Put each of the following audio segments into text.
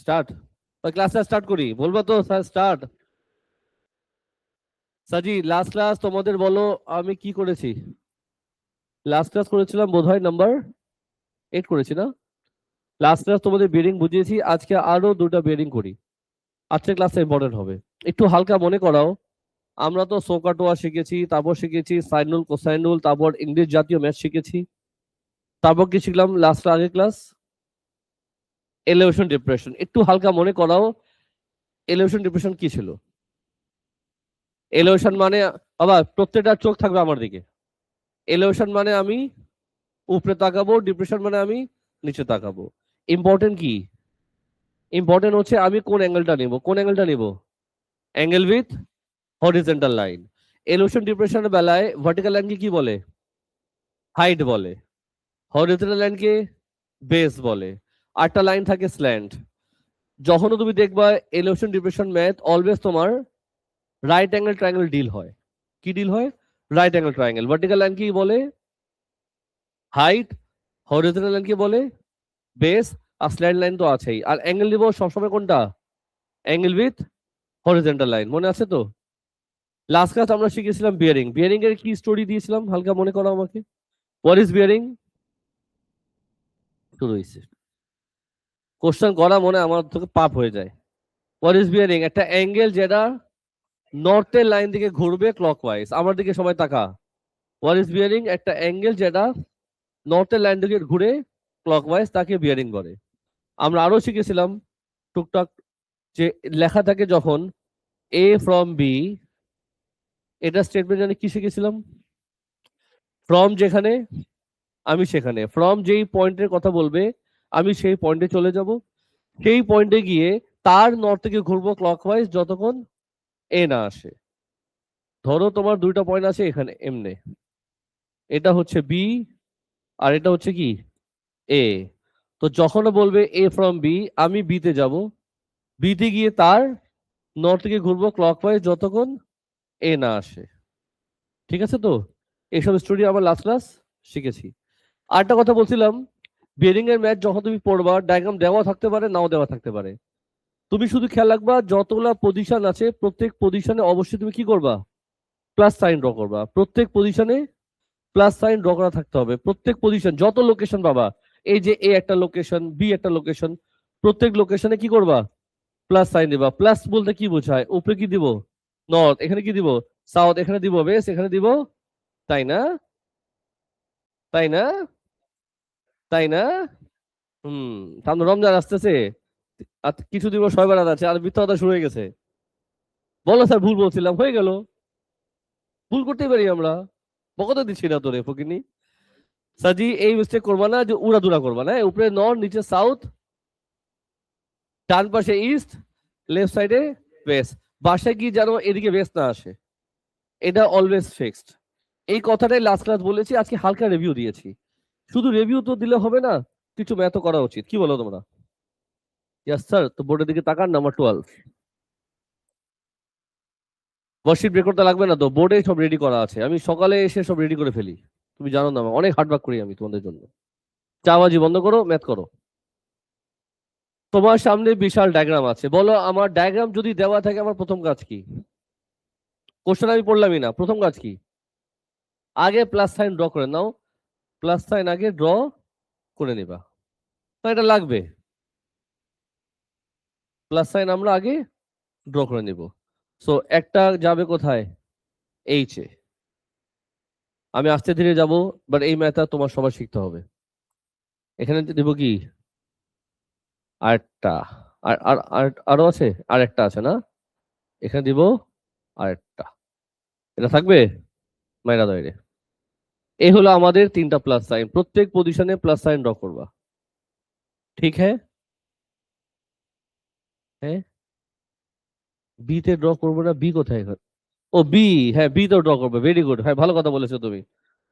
Start ক্লাসটা start করি, বলবো তো স্যার স্টার্ট। সাজি লাস্ট ক্লাস তোমাদের বলো আমি কি করেছি? লাস্ট ক্লাস করেছিলাম বোধহয় নাম্বার 8 করেছি না? লাস্ট ক্লাস তোমাদের বেরিং বুঝিয়েছি, আজকে আরো দুটো বেরিং করি। আজকের ক্লাসটা ইম্পর্টেন্ট হবে, একটু হালকা মনে করাও। আমরা তো সোকাটোয়া শিখেছি, তারপর শিখেছি সাইনুল কোসাইনুল, তারপর ইংলিশ জাতীয় ম্যাথ শিখেছি, তারপর কি শিখলাম লাস্ট আগের ক্লাস? Elevation depression. একটু হালকা মনে করাও, এলিভেশন ডিপ্রেশন কি ছিল? এলিভেশন মানে আবার প্রত্যেকটা চোখ থাকবে আমার দিকে। এলিভেশন মানে আমি উপরে তাকাবো, ডিপ্রেশন মানে আমি নিচে তাকাবো। ইম্পর্টেন্ট কি? ইম্পর্টেন্ট হচ্ছে আমি কোন অ্যাঙ্গেলটা নিব। কোন অ্যাঙ্গেলটা নিব? Angle with horizontal line. Elevation ডিপ্রেশনের বেলায় ভার্টিক্যাল লাইনকে কি বলে? হাইট বলে। হরিজন্টাল লাইনকে বেস বলে। আরেকটা লাইন থাকে স্ল্যান্ট। যখনও তুমি দেখবা এলিভেশন ডিপ্রেশন ম্যাথ অলওয়েজ তোমার রাইট অ্যাঙ্গেল ট্রায়াঙ্গেল ডিল হয়। কি ডিল হয়? Right angle triangle. Vertical line কি বলে? হাইট। হরিজন্টাল লাইন কি বলে? বেস। আর স্ল্যান্ট লাইন তো আছেই। আর অ্যাঙ্গেল নিব সবসময় কোনটা? Angle with horizontal line. মনে আছে তো? লাস্ট ক্লাস আমরা শিখেছিলাম বিয়ারিং। বিয়ারিং এর কি স্টোরি দিয়েছিলাম হালকা মনে করো আমাকে। What is bearing? শুরু হয়েছে কোশ্চেন করা, মনে আমার থেকে পাপ হয়ে যায়। What is bearing? একটা অ্যাঙ্গেল যেটা নর্থের লাইন দিকে ঘুরবে ক্লকওয়াইজ। আমার দিকে সবাই তাকা। What is bearing? একটা অ্যাঙ্গেল যেটা নর্থের লাইন দিকে ঘুরে ক্লকওয়াইজ, তাকে বিয়ারিং বলে। আমরা আরো শিখেছিলাম টুকটাক যে লেখা থাকে যখন এ ফ্রম বি, এটা স্টেটমেন্ট জানি কি শিখেছিলাম? ফ্রম যেখানে আমি সেখানে, ফ্রম যেই পয়েন্টের কথা বলবে আমি সেই পয়েন্টে চলে যাব, সেই পয়েন্টে গিয়ে তার নর্থ থেকে ঘুরবো ক্লকওয়াইজ যতক্ষণ এ না আসে। ধরো তোমার দুইটা পয়েন্ট আছে এখানে এমনে, এটা হচ্ছে বি আর এটা হচ্ছে কি এ। তো যখন বলবে এ ফ্রম বি, আমি বিতে যাব, বিতে গিয়ে তার নর্থ থেকে ঘুরবো ক্লকওয়াইজ যতক্ষণ এ না আসে। ঠিক আছে তো? এইসব স্টোরি আমার লাস্ট ক্লাস শিখেছি। আরেকটা কথা বলছিলাম, বিয়ারিং এর ম্যাথ যখন তুমি পড়বা ডায়াগ্রাম দেওয়া থাকতে পারে, নাও দেওয়া থাকতে পারে। তুমি শুধু খেয়াল রাখবা যতগুলা পজিশন আছে প্রত্যেক পজিশনে অবশ্যই তুমি কি করবা? প্লাস সাইন ড্র করবা। প্রত্যেক পজিশনে প্লাস সাইন ড্র করা থাকতে হবে। প্রত্যেক পজিশন যত লোকেশন পাবা, এই যে এ একটা লোকেশন, বি একটা লোকেশন, প্রত্যেক লোকেশনে কি করবা? প্লাস সাইন দিবা। প্লাস বলতে কি বোঝায়? উপরে কি দিব? নর্থ। এখানে কি দিব? সাউথ। এখানে দিব ওয়েস্ট। এখানে দিব, তাই না? তাই না? তাই না? সামনে রমজান আসতেছে, আর কিছু দিবস ছয় বেড়াত আছে, আর মিথ্যা কথা শুরু হয়ে গেছে। বলো স্যার ভুল বলছিলাম, হয়ে গেল। ভুল করতেই পারি আমরা, বকতে দিচ্ছি না তোরে ফকিনি। সাজি এই মিস্টেক করবা না যে উড়াদুরা করবা না। উপরে নর্থ, নিচে সাউথ, ডান পাশে ইস্ট, লেফট সাইডে ওয়েস্ট। বাসায় কি যেন এদিকে ওয়েস্ট না আসে, এটা অলওয়েজ ফিক্সড। এই কথাটাই লাস্ট ক্লাস বলেছি, আজকে হালকা রিভিউ দিয়েছি। শুধু রিভিউ তো দিলে হবে না, কিছু ম্যাথও করা উচিত। কি বলো তোমরা? Yes sir. তো বোর্ডের দিকে তাকান, নাম্বার 12। ওয়ার্কশিট বের করতে লাগবে না তো, বোর্ডে সব রেডি করা আছে। আমি সকালে এসে সব রেডি করে ফেলি, তুমি জানো না অনেক হার্ডওয়ার্ক করি আমি তোমাদের জন্য। চাবাজি বন্ধ করো, ম্যাথ করো। তোমার সামনে বিশাল ডায়াগ্রাম আছে, বলো আমার ডায়াগ্রাম যদি দেওয়া থাকে আমার প্রথম কাজ কি? কোশ্চেন আমি পড়লামই না, প্রথম কাজ কি? আগে প্লাস সাইন ড্র করে নাও। প্লাস সাইন আগে ড্র করে নিবা, তো এটা লাগবে। প্লাস সাইন আমরা আগে ড্র করে নিব। সো একটা যাবে কোথায়? H A. আমি আস্তে ধীরে যাব, বাট এই ম্যাথটা তোমার সবার শিখতে হবে। এখানে দেব কি? আরেকটা, আর আর আরো আছে, আর একটা আছে না? এখানে দিব আরেকটা। এটা থাকবে, মাইরা দাও রে। এই হলো আমাদের তিনটা প্লাস সাইন, প্রত্যেক পজিশনে প্লাস সাইন ড্র করবা। ঠিক হ্যাঁ? হ্যাঁ, বি তে ড্র করবো না? বি কোথায় এখন? ও বি, হ্যাঁ বি তো ড্র করবে। ভেরি গুড, হ্যাঁ ভালো কথা বলেছো তুমি।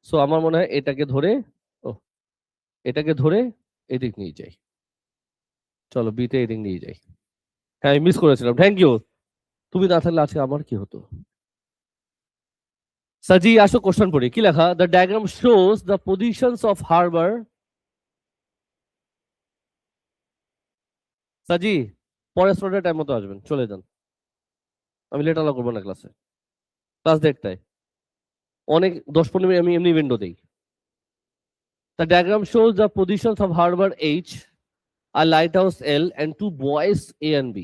সো আমার মনে হয় এটাকে ধরে, ও এটাকে ধরে এদিক নিয়ে যাই। চলো বি তে এদিক নিয়ে যাই। হ্যাঁ মিস করেছিলাম, থ্যাংক ইউ। তুমি না থাকলে আজকে আমার কি হতো? সাজি আসো কোশ্চেন পড়ি। কি লেখা? The diagram shows the positions of harbour. Saji পরের স্লটে টাইম মতো আসবেন, চলে যান। আমি লেট আলাও করবো না ক্লাসে, ক্লাস 1:30টায়। অনেক 10-15 মিনিট আমি এমনি উইন্ডো দিই। The diagram shows the positions of harbor H, a lighthouse L, and two buoys A and B.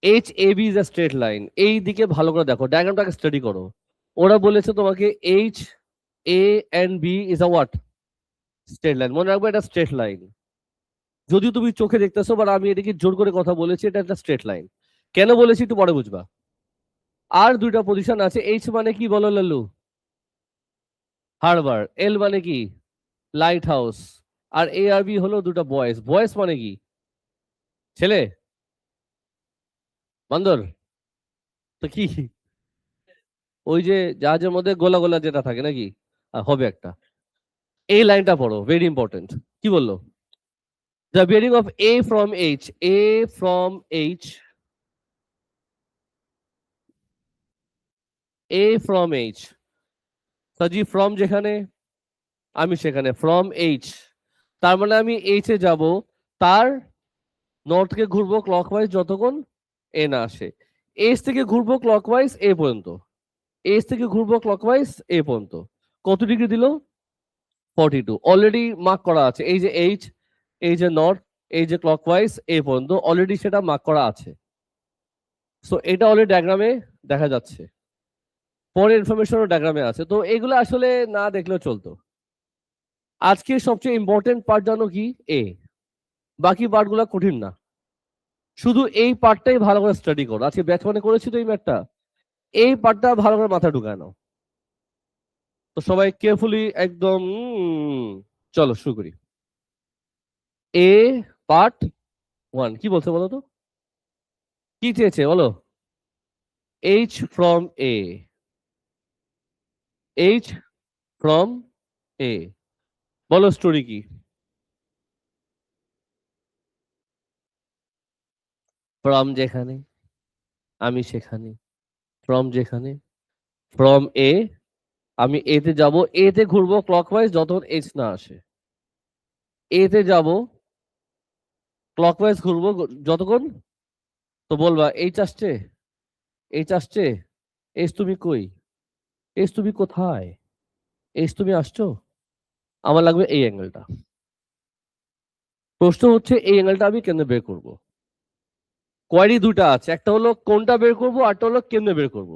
HAB is a straight line. এই দিকে ভালো করে দেখো, ডায়াগ্রামটাকে স্টাডি করো। ওরা বলেছে তোমাকে H A and B is a what? Straight line. মনে রাখবে এটা স্ট্রেট লাইন। যদিও তুমি চোখে দেখতেছো, বাট আমি এটাকে জোর করে কথা বলেছি, এটা একটা স্ট্রেট লাইন। কেন বলেছি একটু পরে বুঝবা। আর দুইটা পজিশন আছে। H মানে কি বলো লাল্লু? হারবার। L মানে কি? Lighthouse. আর A আর B হলো দুটো বয়েস। বয়েস মানে কি? ছেলে? বান্দর? তো কি? ওই যে জাহাজের মধ্যে গোলা গোলা যেটা থাকে নাকি? হবে একটা। এই লাইনটা পড়ো, ভেরি ইম্পর্টেন্ট। কি বললো? The bearing of A from H, A from H, A from H, সাজি ফ্রম যেখানে, আমি সেখানে, ফ্রম H, তার মানে আমি H এ যাব, তার নর্থকে ঘুরবো ক্লকওয়াইজ যতক্ষণ এ না আসে। H থেকে ঘুরবো ক্লকওয়াইজ এ পর্যন্ত, H থেকে ঘুরবো ক্লকওয়াইজ এ পর্যন্ত। কত ডিগ্রি দিল? 42। অলরেডি মার্ক করা আছে। এই যে H, এই যে নর্থ, এই যে ক্লকওয়াইজ এ পর্যন্ত, অলরেডি সেটা মার্ক করা আছে। সো এটা অলরেডি ডায়াগ্রামে দেখা যাচ্ছে, পরের ইনফরমেশনও ডায়াগ্রামে আছে। তো এগুলো আসলে না দেখলেও চলতো। আজকে সবচেয়ে ইম্পর্টেন্ট পার্ট জানো কি? এ। বাকি পার্টগুলো কঠিন না, শুধু এই পার্টটাই ভালো করে স্টাডি করো। আজকে ব্যাচ মানে করেছি তো এই ম্যাথটা, এই পার্টটা ভালো করে মাথায় ঢুকায় নাও। তো সবাই কেয়ারফুলি একদম চলো শুরু করি। এ পার্ট 1 কি বলছে বলো তো? কি চেয়েছে বলো? H from A, H from A, বলো স্টোরি কি? ফ্রম যেখানে, আমি সেখানে, ফ্রম যেখানে, ফ্রম এ, আমি এ তে যাব, এ তে ঘুরবো ক্লকওয়াইজ যতক্ষণ H না আসে। এ তে যাব, ক্লকওয়াইজ ঘুরবো যতক্ষণ, তো বলবা H আসছে, H আসছে, H তুমি কই, H তুমি কোথায়, H তুমি আসছো, আমার লাগবে এই অ্যাঙ্গেলটা। প্রশ্ন হচ্ছে এই অ্যাঙ্গেলটা আমি কেন বের করব? কোয়ারি দুটা আছে, একটা হলো কোনটা বের করব, আরটা হলো কেমনে বের করব।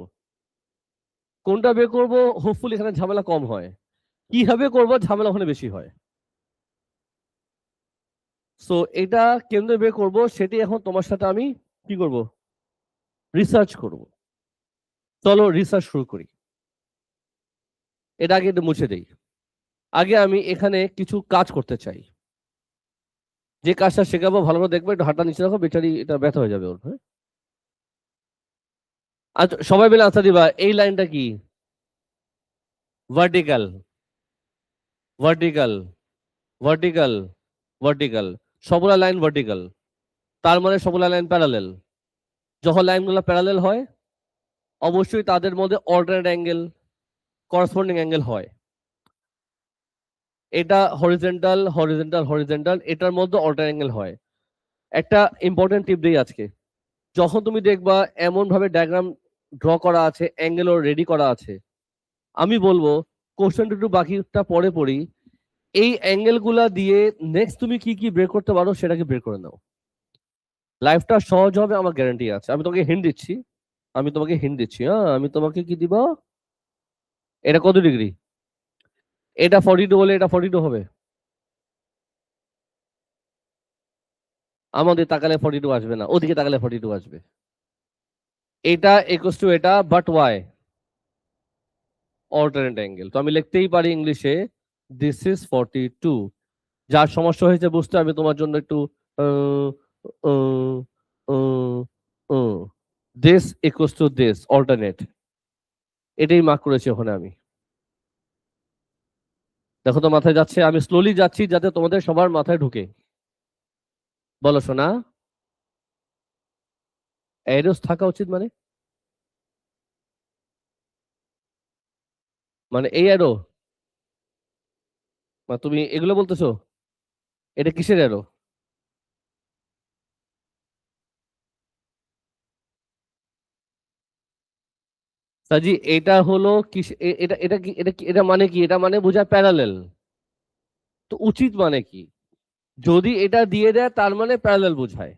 কোনটা বের করব হোপফুলি এখানে ঝামেলা কম হয়, কিভাবে করব ঝামেলা ওখানে বেশি হয়। সো এটা কেমনে বের করব সেটি এখন তোমার সাথে আমি কি করব, রিসার্চ করব। চলো রিসার্চ শুরু করি। এটা আগে একটু মুছে দেই। আগে আমি এখানে কিছু কাজ করতে চাই, যে কাজটা শেখাবো ভালো করে দেখবো, একটু হাতটা নিচে রাখো, বেচারি এটা ব্যথা হয়ে যাবে ওর। হ্যাঁ, আচ্ছা সবাই মিলে আনসার দিবা। এই লাইনটা কি? ভার্টিক্যাল, ভার্টিক্যাল, ভার্টিক্যাল, ভার্টিক্যাল, সবগুলা লাইন ভার্টিক্যাল, তার মানে সবগুলা লাইন প্যারালেল। যখন লাইনগুলো প্যারালেল হয় অবশ্যই তাদের মধ্যে অল্টারনেট অ্যাঙ্গেল, করসপন্ডিং অ্যাঙ্গেল হয়। এটা হরিজন্টাল হরিজন্টাল হরিজন্টাল, এটার মধ্যে অল্টার অ্যাঙ্গেল হয়। একটা ইম্পর্টেন্ট টিপ দিই আজকে, যখন তুমি দেখবা এমন ভাবে ডায়াগ্রাম ড্র করা আছে, অ্যাঙ্গেলও রেডি করা আছে, আমি বলবো কোশ্চেনটা একটু বাকিটা পরে পড়ি, এই অ্যাঙ্গেল গুলা দিয়ে নেক্সট তুমি কি কি বের করতে পারো সেটাকে বের করে নাও, লাইফটা সহজ হবে, আমার গ্যারান্টি আছে। আমি তোমাকে হিন্ট দিচ্ছি, আমি তোমাকে হিন্ট দিচ্ছি। হ্যাঁ, আমি তোমাকে কি দিব, এটা কত ডিগ্রি, এটা 42 হলে এটা 42 হবে, আমাদের তাকালে 42 আসবে না, ওদিকে তাকালে 42 আসবে। এটা ইকুয়ালস টু এটা, বাট ওয়াই? Alternate angle. তো আমি লিখতেই পারি ইংলিশে দিস ইজ 42। যার সমস্যা হয়েছে বুঝতে, আমি তোমার জন্য একটু this equals to this alternate, এটাই মার্ক করেছি ওখানে আমি। দেখো তো মাথায় যাচ্ছে, আমি স্লোলি যাচ্ছি যাতে তোমাদের সবার মাথায় ঢুকে। বলো শোনা, অ্যারোস থাকা উচিত মানে, মানে এই অ্যারো, মানে তুমি এগুলো বলতেছো, এটা কিসের অ্যারো? সাজি এটা হলো কি, এটা এটা কি, এটা মানে কি, এটা মানে বোঝায় প্যারালেল। তো উচিত মানে কি, যদি এটা দিয়ে দেয় তার মানে প্যারালেল বোঝায়।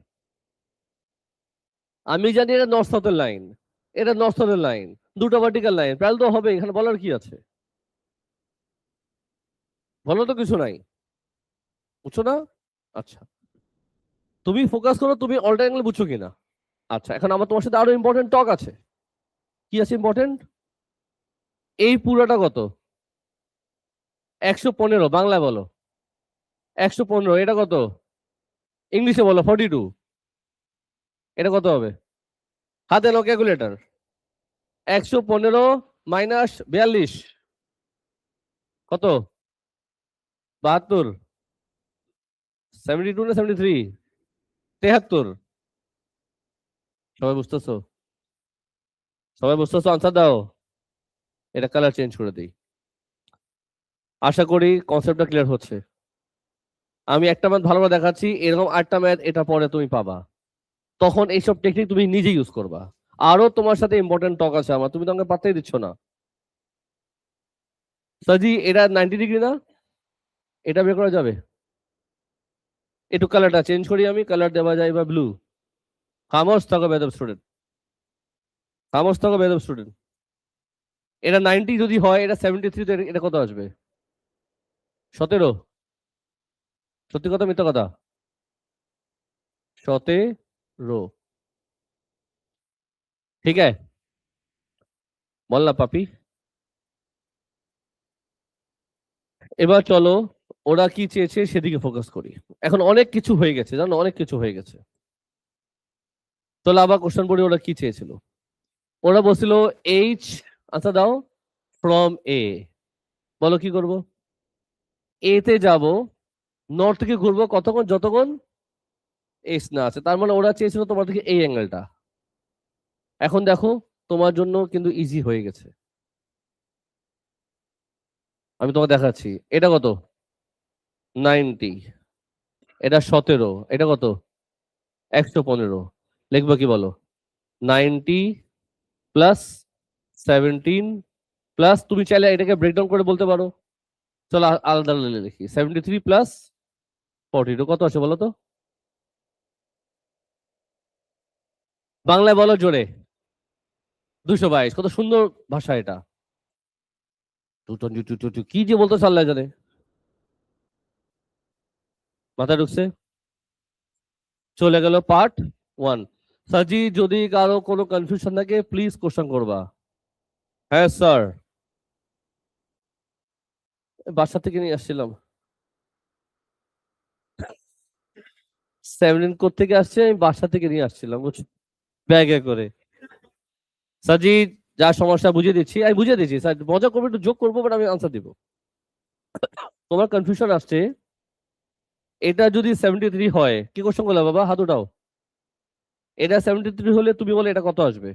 আমি জানি এটা নর্থ সাউথের লাইন, এটা নর্থ সাউথের লাইন, দুটো ভার্টিক্যাল লাইন, প্যারালেল তো হবে, এখানে বলার কি আছে, বলো তো কিছু নাই, বুঝছো না? আচ্ছা, তুমি ফোকাস করো তুমি অল্টার অ্যাঙ্গেল বুঝছো কিনা। আচ্ছা, এখন আমার তোমার সাথে আরো ইম্পর্টেন্ট টক আছে। কি আছে ইম্পর্টেন্ট? এই পুরোটা কত? 115, বাংলায় বলো। 115, এটা কত? ইংলিশে বলো 42। এটা কত হবে? হাতে নাও ক্যালকুলেটর। 115 মাইনাস 42 কত? 72? 72 না 73? 73? সবাই বুঝতেছো? সবাই বুঝতেছো? আনসার দাও। এটা কালার চেঞ্জ করে দিই। আশা করি কনসেপ্টটা ক্লিয়ার হচ্ছে। আমি একটা ম্যাথ ভালো করে দেখাচ্ছি, এরকম আটটা ম্যাথ এটা পরে তুমি পাবা, তখন এইসব টেকনিক তুমি নিজে ইউজ করবা। আরো তোমার সাথে ইম্পর্টেন্ট টক আছে আমার, তুমি তো আমাকে পাত্তাই দিচ্ছ না। সাজি এটা 90 ডিগ্রি না? এটা বের করা যাবে? একটু কালারটা চেঞ্জ করি, আমি কালার দেওয়া যায় বা ব্লু। খামোশ থাকো বেদব স্টুডেন্ট, খামোশ থাকো বেদব স্টুডেন্ট। এটা 90 যদি হয়, এটা 73, এটা কত আসবে? 17? সত্যি কথা মিথ্যা কথা? 17। ঠিক আছে, বল না পাপি। এবার চলো, ওরা কি চেয়েছে সেদিকে ফোকাস করি। এখন অনেক কিছু হয়ে গেছে, জানো, অনেক কিছু হয়ে গেছে। চলো আবার কোশ্চেন পড়ি, ওরা কি চেয়েছিল। ওরা বলছিল এইচ, আচ্ছা দাও, ফ্রম এ। বলো কি করব? এ তে যাব, নর্থ থেকে ঘুরবো কতক্ষণ, যতক্ষণ এইচ না আছে। তার মানে ওরা চেয়েছিল তোমার থেকে এই অ্যাঙ্গেলটা। এখন দেখো, তোমার জন্য কিন্তু ইজি হয়ে গেছে। আমি তোমাকে দেখাচ্ছি। এটা কত? 90। এটা 17। এটা কত? 115। লিখবো কি বলো? 90 প্লাস 17 প্লাস, তুমি চাইলে এটাকে ব্রেকডাউন করে বলতে পারো। চলো আলাদা আলাদা লিখি। 73 প্লাস 42 কত আছে বলো তো? বাংলায় বলো জোরে। 222। কত সুন্দর ভাষা এটা। কি যে বলতো আল্লাহ জানে। মাথায় ঢুকছে? চলে গেল পার্ট 1। সাজি যদি কারো কোনো কনফিউশন থাকে প্লিজ কোশ্চেন করবা। হ্যাঁ স্যার। বাসা থেকে নিয়ে আসছিলাম। 17 থেকে আসছে, আমি বাসা থেকে নিয়ে আসছিলাম, বুঝছো, ব্যাগে করে। সাজি, যা সমস্যা বুঝিয়ে দিচ্ছি, আমি বুঝিয়ে দিচ্ছি স্যার, মজা করবো একটু যোগ করবো, বাট আমি আনসার দিব। তোমার কনফিউশন আসছে, এটা যদি 73 হয়, কি কোশ্চেন করলে বাবা, হাত উঠাও। এটা 73 হলে তুমি বলে এটা কত আসবে,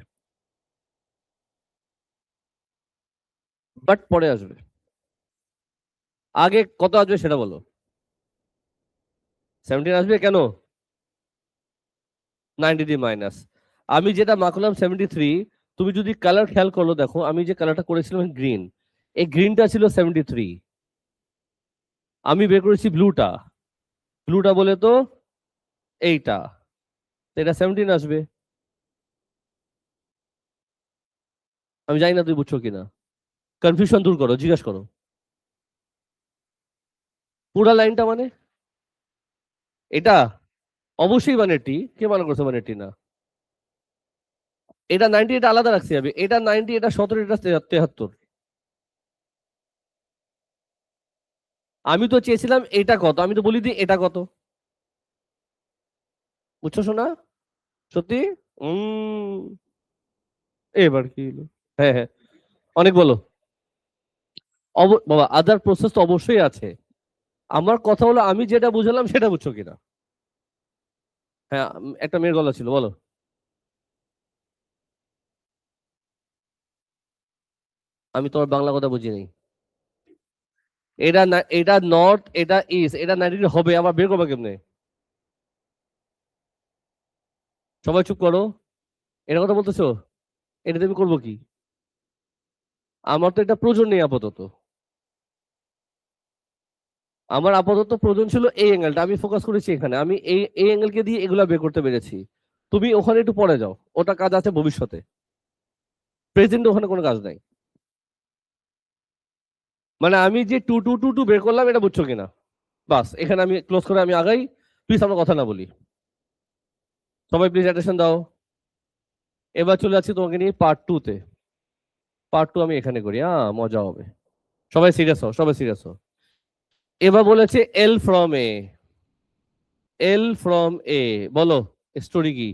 বাট পরে আসবে। আগে কত আসবে সেটা বলো। 17 আসবে কেন? 90 মাইনাস। আমি যেটা মাখলাম 73, তুমি যদি কালার খেয়াল করলো, দেখো আমি যে কালারটা করেছিলাম গ্রিন, এই গ্রিনটা ছিল 73। আমি বের করেছি ব্লুটা, ব্লুটা বলে তো এইটা, তো এটা 17 আসবে। আমি জানি না তুমি বুঝছো কিনা, কনফিউশন দূর করো, জিজ্ঞাসা করো। পুরা লাইনটা মানে এটা অবশ্যই মানে টি, কে মনে করছে মানে টি না? এটা 90, এটা আলাদা রাখছি আমি, এটা 90, এটা 17, এটা 73। আমি তো চেয়েছিলাম এটা কত, আমি তো বলি দিই এটা কত। বুঝছো শোনা? সত্যি? উম এবার কি হলো? হ্যাঁ হ্যাঁ, অনেক বলো। বাবা আদার প্রসেস তো অবশ্যই আছে। আমার কথা হলো আমি যেটা বুঝলাম সেটা বুঝছো কিনা। হ্যাঁ, একটা মেয়ের গলা ছিল, বলো। আমি তোমার বাংলা কথা বুঝি নাই। এটা না, এটা নর্থ, এটা ইস্ট, এটা 90 ডিগ্রি হবে, আবার বের করবা কেমনে? সবাই চুপ করো। এটা কথা বলতেছো, এটা তুমি করবো কি? আমার তো এটা প্রয়োজন নেই আপাতত। আমার আপাতত প্রয়োজন ছিল এই অ্যাঙ্গেলটা, আমি ফোকাস করেছি এখানে, আমি এই অ্যাঙ্গেলকে দিয়ে এগুলা বের করতে পেরেছি। তুমি ওখানে একটু পরে যাও, ওটা কাজ আছে ভবিষ্যতে, প্রেজেন্ট ওখানে কোনো কাজ নাই। মানে আমি যে 2 2 2 2 বের করলাম, এটা বুঝছো কিনা? বাস এখানে আমি ক্লোজ করে আমি আগাই, প্লিজ আমরা কথা না বলি। সবাই প্লিজ অ্যাটেনশন দাও। এবার চলে যাচ্ছি তোমাকে নিয়ে পার্ট 2 তে। পার্ট 2 আমি এখানে করি, মজা হবে। সবাই সিরিয়াস হও, সবাই সিরিয়াস হও। এবার বলেছে এল from a. L from a, বলো স্টোরি কি?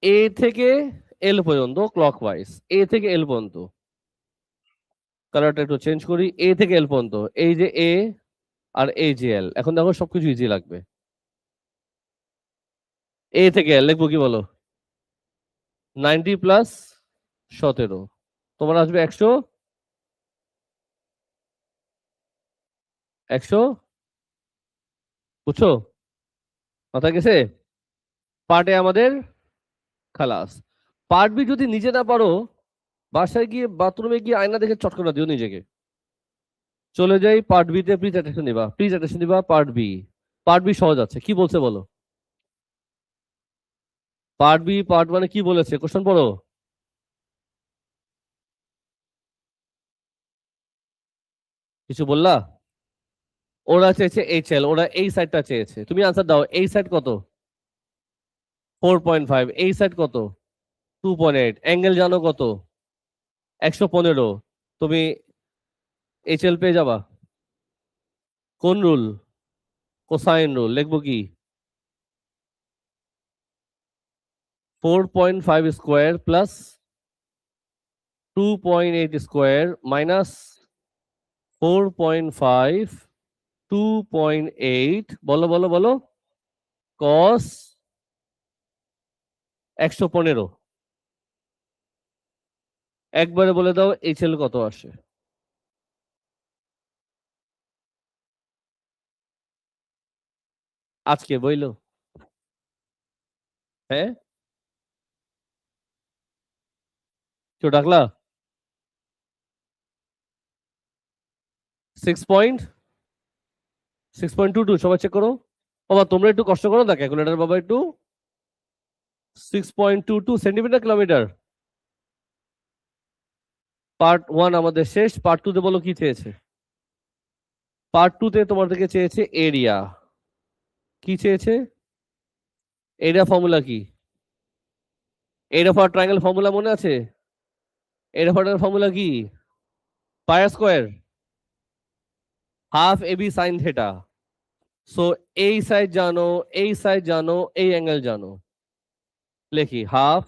এ থেকে এল পর্যন্ত ক্লকওয়াইজ, এ থেকে এল পর্যন্ত। কালারটা একটু চেঞ্জ করি, এ থেকে এল পর্যন্ত, এই যে এ আর এই যে এল। এখন দেখো সবকিছু ইজি লাগবে। এ থেকে এল লিখবো কি বলো? 90 প্লাস 17, তোমার আসবে 100। 100, বুঝছো? মাথা গেছে? পার্ট এ আমাদের খালাস। পার্ট বি যদি নিজে না পারো, বাসায় গিয়ে বাথরুমে গিয়ে আয়না দেখে চট করে দিও নিজেকে। চলে যাই পার্ট বি তে, প্লিজ অ্যাটেনশন দিবা, প্লিজ অ্যাটেনশন দিবা। পার্ট বি, পার্ট বি সহজ আছে, কি বলছে বলো? পার্ট বি, পার্ট মানে কি বলেছে, কোশ্চেন পড়ো। কিছু বললা? ওরা চেয়েছে এইচ এল, ওরা এই সাইডটা চেয়েছে, তুমি আনসার দাও। এই সাইড কত? 4.5। এই সাইড কত? 2.8। অ্যাঙ্গেল জানো কত? 115। তুমি এইচ এল পেয়ে যাবা। কোন রুল? Cosine rule. লিখবো কি? 4.5 স্কোয়ার প্লাস 2.8 স্কোয়ার মাইনাস 4.5 2.8, বলো বলো বলো, কস 115। একবারে বলে দাও এইচ এল কত আসে? আজকে বইলো? হ্যাঁ, কেউ ডাকলা? 6.22, সবাই চেক করো। বাবা তোমরা একটু কষ্ট করো না ক্যালকুলেটার, বাবা একটু। 6.22 সেন্টিমিটার কিলোমিটার। পার্ট 1 আমাদের শেষ, পার্ট 2 তে বলো কি চেয়েছে? পার্ট 2 তে তোমার থেকে চেয়েছে এরিয়া। কি চেয়েছে? এরিয়া ফর্মুলা কি? এরিয়া ফর ট্রায়াঙ্গেল ফর্মুলা মনে আছে? এরিয়া ফর ট্রায়াঙ্গেল ফর্মুলা কি? Pi square half AB sine theta. So এই সাইড জানো, এই সাইড জানো, এই অ্যাঙ্গেল জানো। লিখি হাফ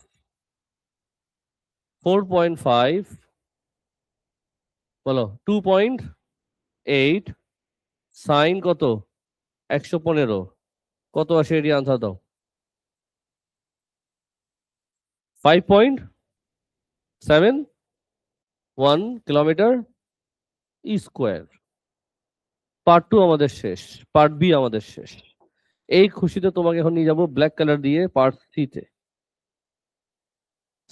4.5, বলো 2.8 সাইন কত? 115। কত আসে এরিয়া, আনসার দাও। 5.71 কিলোমিটার স্কোয়ার। পার্ট 2 আমাদের শেষ, পার্ট বি আমাদের শেষ। এই খুশিতে তোমাকে এখন নিয়ে যাবো ব্ল্যাক কালার দিয়ে পার্ট 3 তে।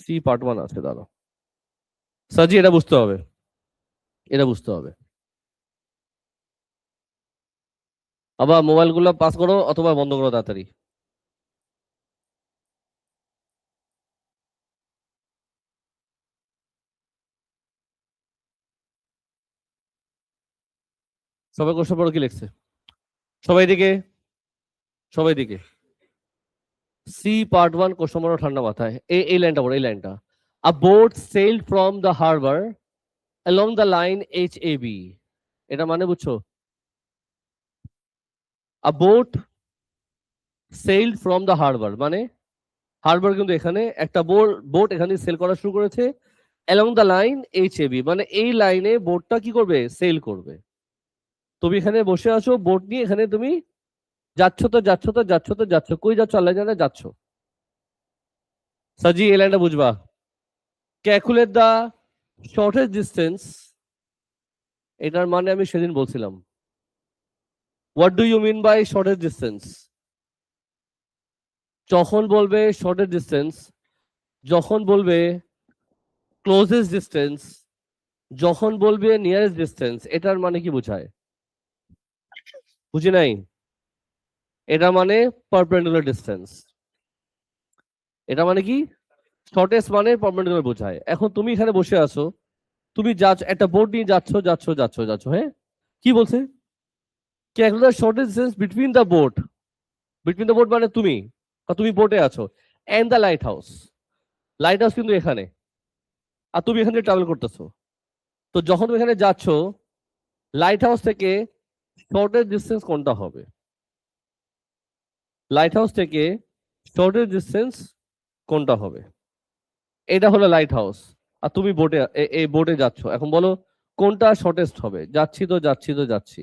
সি পার্ট 1 আছে, দাঁড়াও। সাজি এটা বুঝতে হবে, এটা বুঝতে হবে। আবার মোবাইল গুলো পাস করো অথবা বন্ধ করো তাড়াতাড়ি। সবাই কোশ্চেন পড়ো, কি লিখছে? সবাই দিকে, সবাই দিকে। সি পার্ট 1 কোশ্চেন পড়ো ঠান্ডা মাথায়। এই লাইনটা পড়ো, এই লাইনটা। আ boat sailed from the harbor along the line HAB। এটা মানে বুঝছো? আ boat sailed from the harbor মানে হারবার কিন্তু এখানে একটা বোট এখানে সেল করা শুরু করেছে along the line HAB, মানে এই লাইনে বোটটা কি করবে? সেল করবে। তুমি এখানে বসে আছো বোট নিয়ে, এখানে তুমি যাচ্ছ তো যাচ্ছ তো যাচ্ছ তো যাচ্ছ, কই যাচ্ছ আল্লাহ জানে, যাচ্ছ। সাজি এই লাইনটা বুঝবা। ক্যালকুলেট দা শর্টেস্ট ডিস্টেন্স, এটার মানে আমি সেদিন বলছিলাম। What do you mean by shortest distance? যখন বলবে শর্টেস্ট ডিস্টেন্স, যখন বলবে ক্লোজেস্ট ডিস্টেন্স যখন বলবে নিয়ারেস্ট ডিস্টেন্স, এটার মানে কি বোঝায়? বুঝি নাই। এটা মানে পারপেন্ডিকুলার ডিস্টেন্স। এটা মানে কি? শর্টেস্ট মানে পারপেন্ডিকুলার বোঝায়। এখন তুমি এখানে বসে আছো, তুমি যাচ্ছ, একটা বোর্ড নিয়ে যাচ্ছ, হ্যাঁ? কি বলছে? Calculate shortest distance between the boat. Between the boat মানে তুমি, তুমি বোটে আছো, and the lighthouse. Lighthouse কিন্তু এখানে, আর তুমি এখান থেকে ট্রাভেল করতেছো। তো যখন তুমি এখানে যাচ্ছ, লাইট হাউস থেকে শর্টেস্ট ডিস্টেন্স কোনটা হবে? লাইট হাউস থেকে শর্টেস্ট ডিস্টেন্স কোনটা হবে? এটা হলো লাইট হাউস, আর তুমি বোটে, এই বোটে যাচ্ছ। এখন বলো কোনটা শর্টেস্ট হবে? যাচ্ছি।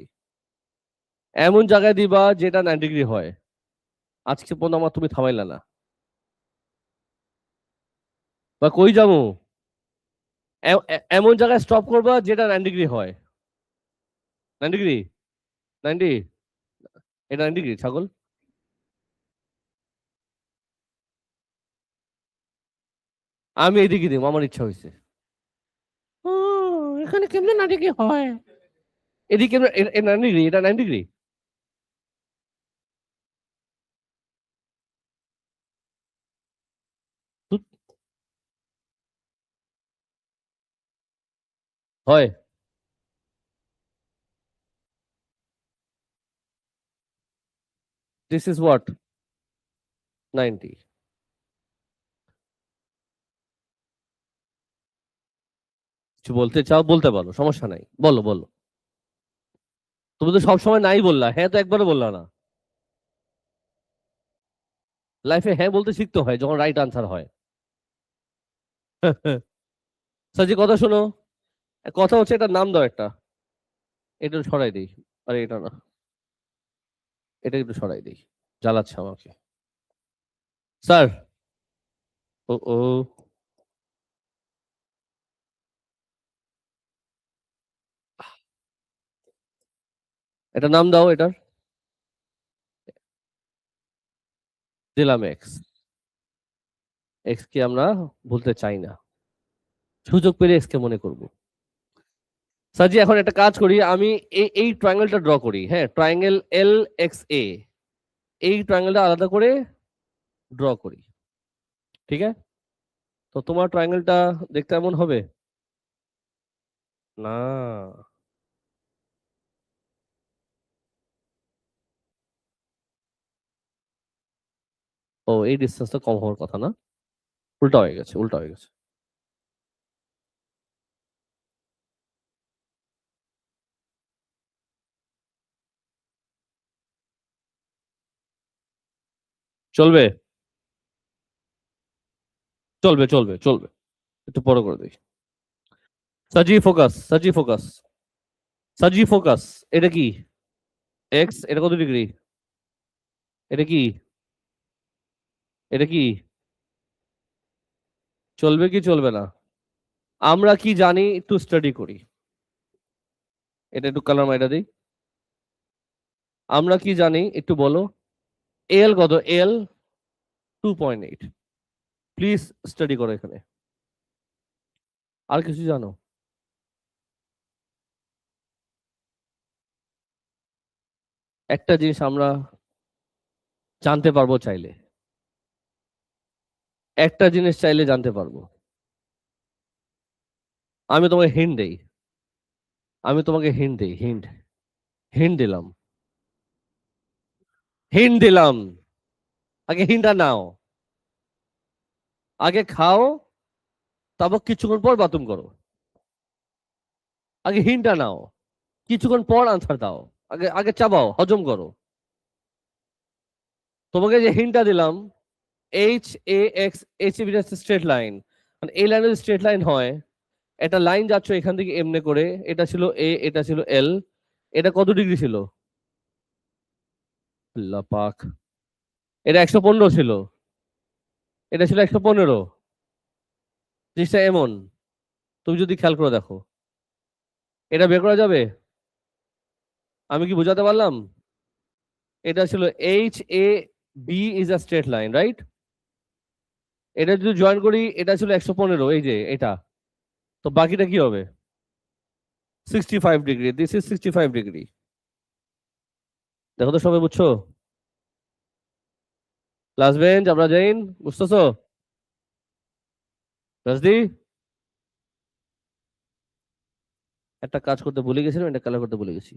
এমন জায়গায় দিবা যেটা 90 ডিগ্রি হয়। আজকে পর্যন্ত আমার তুমি থামাইলা না। বা কই যাবো? এমন জায়গায় স্টপ করবা যেটা 90 ডিগ্রি হয়। 90 ডিগ্রি, 90, এটা 90 ডিগ্রি ছাগল। আমি এদিকে দিব, আমার ইচ্ছা হয়েছে। এখানে কেমনে 90 ডিগ্রি হয়? এদিকে 90 ডিগ্রি, এটা 90 ডিগ্রি। হয়। This is what? 90। কিছু বলতে চাও বলতে পারো, সমস্যা নাই, বলো বলো। তুমি তো সবসময় নাই বললা, হ্যাঁ তো একবারও বললা না। লাইফে হ্যাঁ বলতে শিখতে হয় যখন রাইট আনসার হয়। সাজি কথা শোনো, কথা হচ্ছে এটার নাম দাও একটা। এটা সরাই দিই। আরে এটা না, এটা একটু সরাই দিই, জ্বালাচ্ছে আমাকে। স্যার। ও ও, এটা নাম দাও এটার। দিলাম এক্স। এক্স কে আমরা বলতে চাই না, সুযোগ পেলে এক্স কে মনে করব। সাজি এখন একটা কাজ করি, আমি এই ট্রায়াঙ্গেলটা ড্র করি, হ্যাঁ, ট্রায়াঙ্গেল এল এক্স এ, এই ট্রায়াঙ্গেলটা আলাদা করে ড্র করি, ঠিক আছে? তো তোমার ট্রায়াঙ্গেলটা দেখতে এমন হবে না। ও, এই ডিস্টেন্সটা কম হওয়ার কথা না, উল্টা হয়ে গেছে, উল্টা হয়ে গেছে। চলবে, চলবে। একটু বড় করে দিই। সাজি ফোকাস, সাজি ফোকাস, সাজি ফোকাস। এটা কি? এক্স, এটা কত ডিগ্রি? এটা কি? এটা কি? চলবে কি চলবে না? আমরা কি জানি একটু স্টাডি করি। এটা একটু কালার মাইরা দিই। আমরা কি জানি একটু বলো। এল কত? এল 2.8। প্লিজ স্টাডি করো এখানে। আর কিছু জানো? একটা জিনিস আমরা জানতে পারবো চাইলে, একটা জিনিস চাইলে জানতে পারবো। আমি তোমাকে হিন্ট দেই, আমি তোমাকে হিন্ট দেই, হিন্ট, হিন্ট দিলাম, হিন্ট দিলাম। আগে হিন্টটা নাও, আগে খাও, তারপর কিছুক্ষণ পর বাথরুম করো। আগে হিন্টটা নাও, কিছুক্ষণ পর আনসার দাও। আগে আগে চাবাও, হজম করো। তোমাকে যে হিন্টটা দিলাম, H A x, H A straight line, মানে এই লাইনের স্ট্রেট লাইন হয়, একটা লাইন যাচ্ছ এখান থেকে এমনি করে, এটা ছিল এ, এটা ছিল এল, এটা কত ডিগ্রি ছিল? আল্লাহ পাক, এটা 115 ছিল, এটা ছিল 115। জিনিসটা এমন, তুমি যদি খেয়াল করে দেখো, এটা বের করা যাবে? আমি কি বোঝাতে পারলাম? এটা ছিল H A B is a straight line, right? এটা যদি জয়েন করি, এটা ছিল 115, এই যে এটা, তো বাকিটা কি হবে? 65 ডিগ্রি, দিস ইজ 65 ডিগ্রি। দেখো তো সবাই বুঝছো? লাস্ট বেঞ্চ, আমরা জাইন, বুঝতেছো? রাজদি, একটা কাজ করতে ভুলে গেছিলাম, এটা কালার করতে ভুলে গেছি।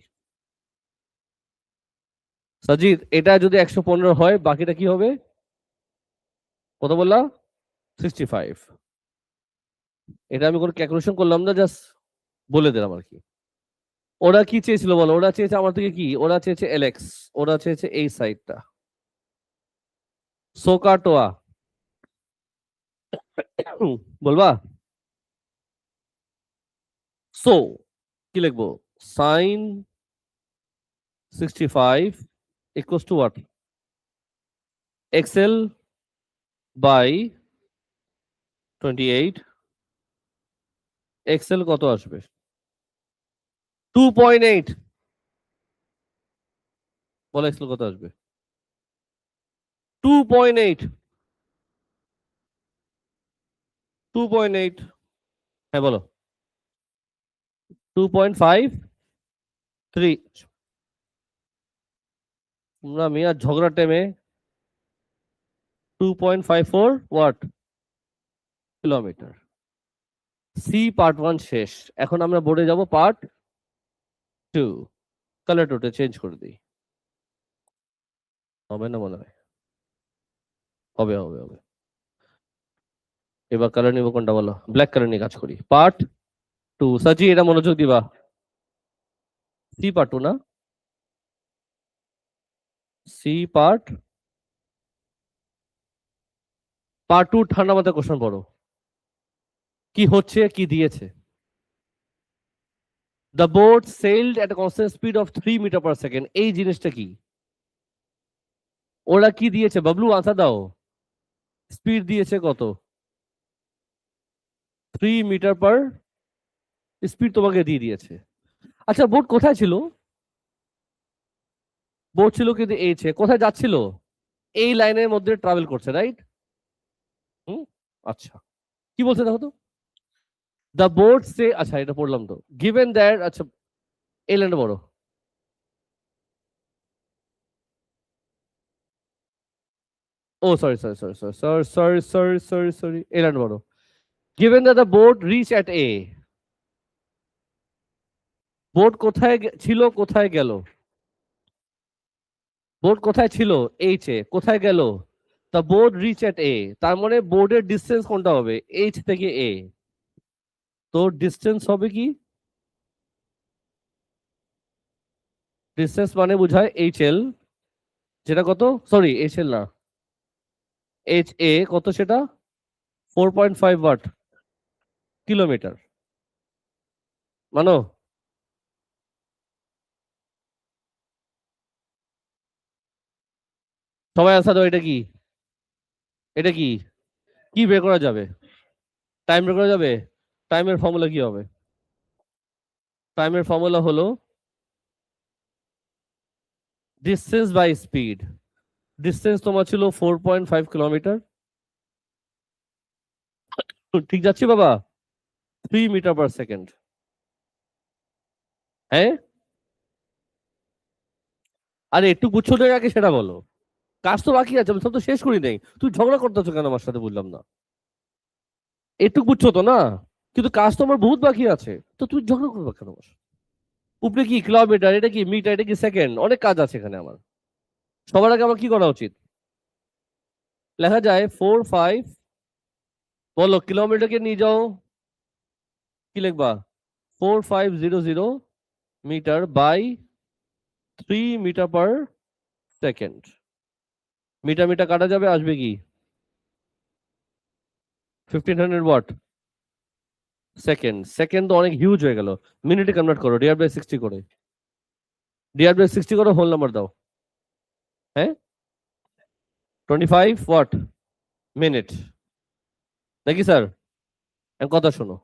সাজিদ, এটা যদি 115 হয়, বাকিটা কি হবে? কত বললা? 65। এটা আমি কোনো ক্যালকুলেশন করলাম না, জাস্ট বলে দিলাম আর কি। ওরা কি চেয়েছিল বলো? ওরা চেয়েছে আমার থেকে কি? ওরা চেয়েছে এলএক্স, ওরা চেয়েছে এই সাইডটা সোকাটোয়া। বলবা? সো কি লিখবো? Sine 65 equals to what? Excel by 28। Excel কত আসবে? 2.8। বলো এক্সেল কত আসবে? 2.8। 2.8। হ্যাঁ বলো। 2.53। তোমরা মিয়া ঝগড়া টাইমে 2.54 ওয়াট কিলোমিটার। সি পার্ট 1 শেষ। এখন আমরা বোর্ডে যাব পার্ট 2। কালার টোটে চেঞ্জ করে দিই। হবে না মনে হয়? হবে হবে হবে। এবার কালার নিব কোনটা বলো? ব্ল্যাক কালার নিয়ে কাজ করি। পার্ট 2। সাজি, এটা মনোযোগ দিবা। সি পার্ট 2 না? সি পার্ট 2 ঠান্ডা মাথায় কোশ্চেন পড়ো। কি হচ্ছে, কি দিয়েছে? The boat sailed at constant speed of 3 metre per second. এই জিনিসটা কি? ওরা কি দিয়েছে? বাবলু আনসার দাও। স্পিড দিয়েছে কত? 3 মিটার পার স্পিড তোমাকে দিয়ে দিয়েছে। আচ্ছা, বোট কোথায় ছিল? বোট ছিল কিন্তু এই কোথায় যাচ্ছিল? এই লাইনের মধ্যে ট্রাভেল করছে, রাইট? হুম, আচ্ছা। কি বলছে দেখো তো? দ্য বোট সে, আচ্ছা এটা পড়লাম তো। গিভেন দ্যাট, আচ্ছা এই লাইনটা বড়। ও sorry sorry sorry sorry sorry sorry sorry sorry sorry, এই লাইনটা বড়। Given that the boat reach at A. Boat কোথায় ছিল, কোথায় গেল? বোর্ড কোথায় ছিল? H A. কোথায় গেল? The boat reach at A. তার মানে বোর্ডের ডিস্টেন্স কোনটা হবে? এইচ থেকে এ। তো ডিস্টেন্স হবে কি? ডিস্টেন্স মানে বোঝায় এইচ এল, যেটা কত? সরি এইচ এল না, এইচ এ কত সেটা? 4.5 ওয়াট কিলোমিটার। মানো? সবাই আনসার দাও। এটা কি? এটা কি? কি বের করা যাবে? টাইম বের করা যাবে? টাইমের ফর্মুলা কি হবে? টাইমের ফর্মুলা হলো ডিস্টেন্স বাই স্পিড। ডিস্টেন্স তোমার ছিল 4.5 কিলোমিটার, ঠিক যাচ্ছি বাবা? 3 মিটার পার সেকেন্ড। হ্যাঁ, আরে একটু গুচ্ছ দেওয়ার আগে সেটা বলো। কাজ তো বাকি আছে, আমি সব তো শেষ করি নাই। তুই ঝগড়া করতেছো কেন আমার সাথে বুঝলাম না। একটু বুঝছো তো না? কিন্তু কাজ তো আমার বহুত বাকি আছে, তো তুই ঝগড়া করবে কেন আমার সাথে? উপরে কি কিলোমিটার, এটা কি মিটার, এটা কি সেকেন্ড, অনেক কাজ আছে এখানে আমার। সবার আগে আমার কি করা উচিত? লেখা যায় 4-5। বলো কিলোমিটারকে নিয়ে যাও, কি লিখবা? 4500 metre by 3 metre per second. Metre metre কাটা যাবে, আসবে কি? 1500 ওয়াট সেকেন্ড। সেকেন্ড তো অনেক হিউজ হয়ে গেল। মিনিটে কনভার্ট করো, ডিআর বাই 60 করে। ডিআর বাই 60 করো, হোল নাম্বার দাও। হ্যাঁ, 25 ওয়াট মিনিট, নাকি স্যার? কথা শোনো।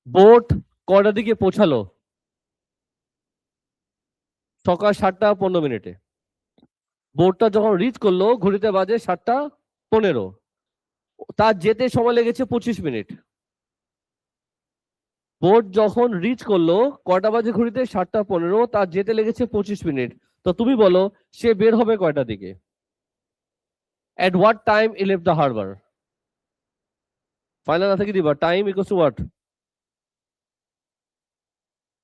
বোট কয়টার দিকে পৌঁছালো? সকাল 7টা 15 মিনিটে। বোটটা যখন রিচ করলো, ঘড়িতে বাজে 7টা 15। তার যেতে সময় লেগেছে 25 মিনিট। বোট যখন রিচ করলো কয়টা বাজে ঘড়িতে? 7টা 15। তার যেতে লেগেছে 25 মিনিট। তো তুমি বলো সে বের হবে কয়টা দিকে? At what time he left the harbor? Final answer কি দিবা? Time equals to what?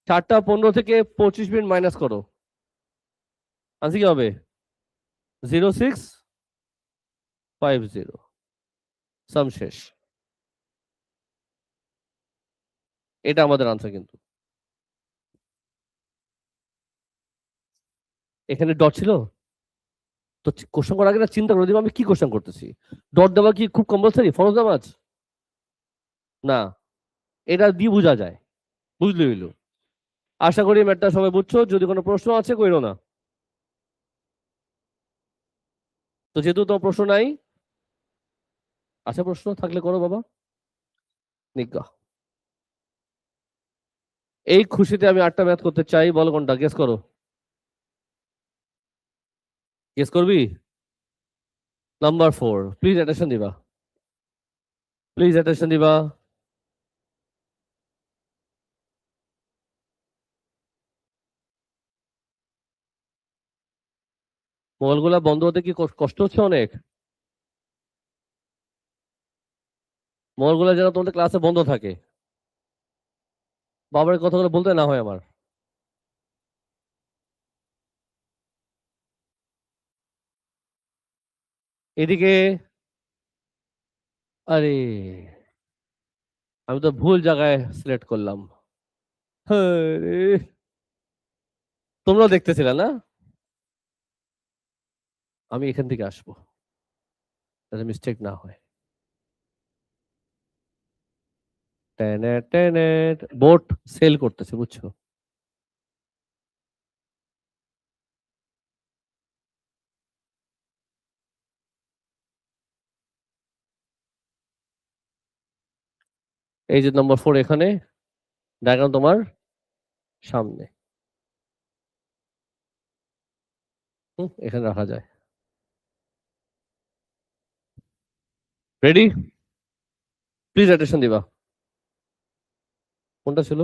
7টা 15 থেকে 25 মিনিট মাইনাস করো। আনসার কি হবে? 0650। সাম শেষ। এটা আমাদের আনসার কিন্তু। এখানে ডট ছিল তো কোশ্চেন করার আগে না চিন্তা করে দিব আমি কি কোশ্চেন করতেছি। ডট দেওয়া কি খুব কম্পালসারি ফরজ নামাজ? না, এটা দিয়ে বোঝা যায়। বুঝলি হইলো। আশা করি ম্যাটটা সবাই বুঝছো। যদি কোনো প্রশ্ন আছে কইরো না। তো যেহেতু তোমার প্রশ্ন নাই, আচ্ছা প্রশ্ন থাকলে করো বাবা। নিজ্ঞা। এই খুশিতে আমি 8টা ম্যাথ করতে চাই, বলো কোনটা? গেস করো। গেস করবি? নাম্বার 4। প্লিজ অ্যাটেনশন দিবা, প্লিজ অ্যাটেনশন দিবা। মোবাইলগুলা বন্ধ হতে কি কষ্ট হচ্ছে অনেক? মোবাইলগুলা যেন তোমাদের ক্লাসে বন্ধ থাকে। বাবার কথাগুলো বলতে না হয় আমার। এদিকে। আরে, আমি তো ভুল জায়গায় সিলেক্ট করলাম। আরে, তোমরাও দেখতেছিলে না? আমি এখান থেকে আসবো যাতে মিস্টেক না হয়। টেনে টেনে। বোট সেল করতেছে বুঝছো? এই যে নাম্বার 4 এখানে, ডায়াগ্রাম তোমার সামনে। এখানে রাখা যায়। রেডি? প্লিজ অ্যাটেনশন দিবা। কোনটা ছিল?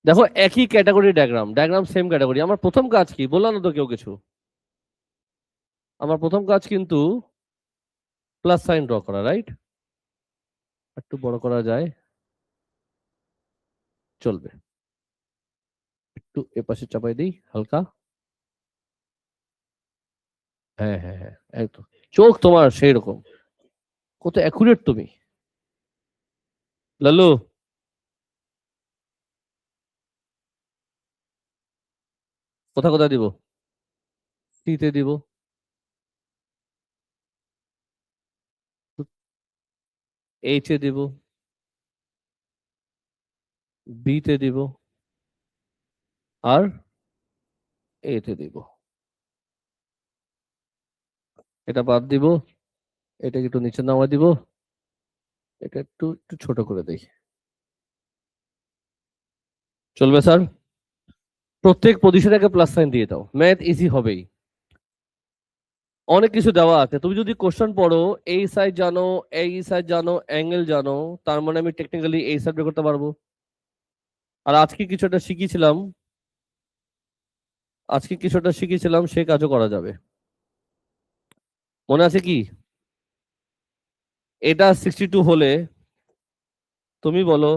দেখো একই category diagram, diagram same category. আমার প্রথম কাজ কি বললাম না তো কেউ কিছু। আমার প্রথম কাজ কিন্তু প্লাস সাইন ড্র করা, রাইট? একটু বড় করা যায়, চলবে। একটু এপাশে চাপাই দিই হালকা। হ্যাঁ হ্যাঁ হ্যাঁ, একদম। চোখ তোমার সেই রকম, কত অ্যাকুরেট তুমি। লালু, কোথা কোথায় দিব? সিতে দিব, এইচ এ দিব, বি তে দিব, আর এ তে দিব। এটা বাদ দিব, এটা একটু নিচে নামা দিব, এটা একটু একটু ছোট করে দেই। চলবে স্যার? প্রত্যেক পজিশনে প্লাস সাইন দিয়ে দাও, ম্যাথ ইজি হবেই। অনেক কিছু দেওয়া আছে, তুমি যদি কোশ্চেন পড়ো, এই সাইড জানো, এই সাইড জানো, অ্যাঙ্গেল জানো, তার মানে আমি টেকনিক্যালি এই সাইড বের করতে পারবো। আর আজকে কিছুটা শিখিয়েছিলাম, আজকে কিছুটা শিখিয়েছিলাম সে কাজও করা যাবে। মনে আছে কি? এটা 62 হলে তুমি বলো